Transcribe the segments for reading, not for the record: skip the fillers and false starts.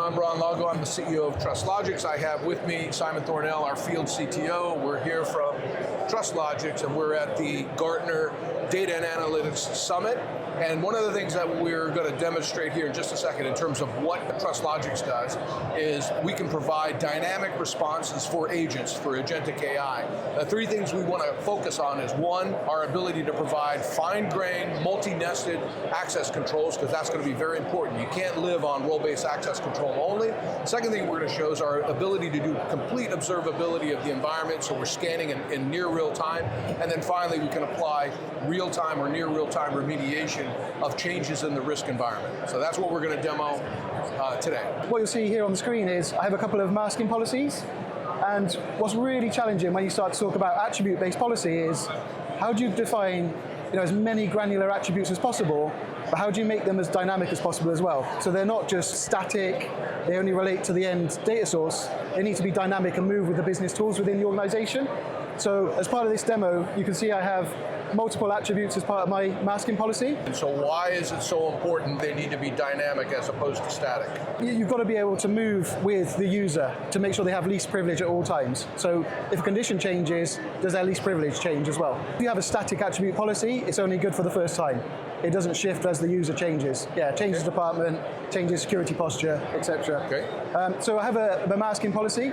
I'm Ron Lago. I'm the CEO of TrustLogix. I have with me Simon Thornell, our field CTO. We're here from TrustLogix, and we're at the Gartner Data and Analytics Summit. And one of the things that we're going to demonstrate here in just a second in terms of what TrustLogix does is we can provide dynamic responses for agents, for agentic AI. The three things we want to focus on is one, our ability to provide fine-grained, multi-nested access controls, because that's going to be very important. You can't live on role-based access control only. Second thing we're going to show is our ability to do complete observability of the environment, so we're scanning in near real time. And then finally, we can apply real-time or near real-time remediation of changes in the risk environment. So that's what we're going to demo today. What you'll see here on the screen is I have a couple of masking policies, and what's really challenging when you start to talk about attribute-based policy is how do you define as many granular attributes as possible, but how do you make them as dynamic as possible as well? So they're not just static, they only relate to the end data source, they need to be dynamic and move with the business tools within the organization. So as part of this demo, you can see I have multiple attributes as part of my masking policy. And so why is it so important they need to be dynamic as opposed to static? You've got to be able to move with the user to make sure they have least privilege at all times. So if a condition changes, does their least privilege change as well? If you have a static attribute policy, it's only good for the first time. It doesn't shift as the user changes. Changes department, changes security posture, etc. Okay. So I have a masking policy.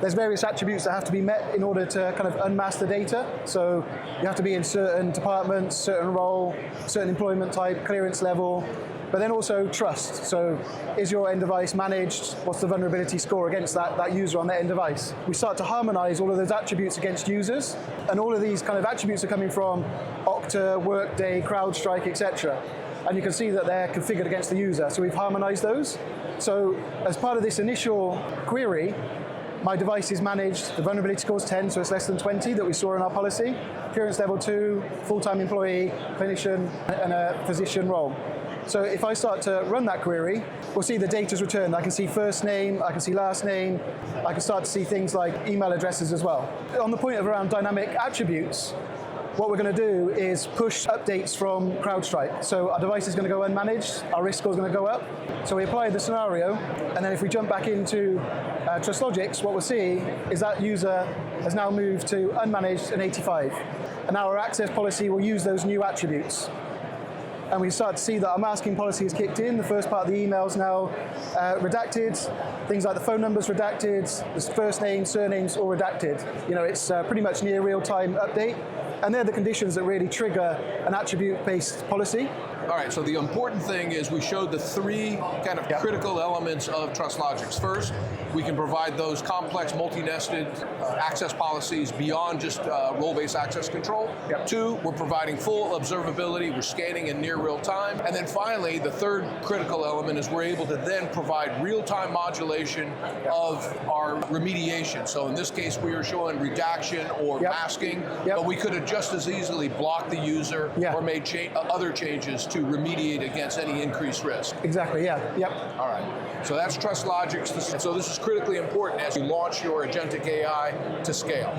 There's various attributes that have to be met in order to kind of unmask the data. So you have to be in certain departments, certain role, certain employment type, clearance level, but then also trust. So is your end device managed? What's the vulnerability score against that user on that end device? We start to harmonize all of those attributes against users, and all of these kind of attributes are coming from Okta, Workday, CrowdStrike, etc. And you can see that they're configured against the user. So we've harmonized those. So as part of this initial query, my device is managed, the vulnerability score is 10, so it's less than 20 that we saw in our policy. Clearance level 2, full-time employee, clinician, and a physician role. So if I start to run that query, we'll see the data's returned. I can see first name, I can see last name, I can start to see things like email addresses as well. On the point of around dynamic attributes, what we're going to do is push updates from CrowdStrike. So our device is going to go unmanaged, our risk score is going to go up. So we apply the scenario, and then if we jump back into TrustLogix, what we'll see is that user has now moved to unmanaged and 85. And now our access policy will use those new attributes. And we start to see that our masking policy is kicked in. The first part of the email is now redacted. Things like the phone numbers redacted, the first names, surnames, all redacted. It's pretty much near real-time update. And they're the conditions that really trigger an attribute-based policy. All right, so the important thing is we showed the three kind of critical elements of TrustLogix. First, we can provide those complex multi-nested access policies beyond just role-based access control. Two, we're providing full observability, we're scanning in near real time. And then finally, the third critical element is we're able to then provide real-time modulation of our remediation. So in this case, we are showing redaction or masking, but we could have just as easily blocked the user or made other changes to remediate against any increased risk. Exactly, All right, so that's TrustLogix. So this is critically important as you launch your agentic AI to scale.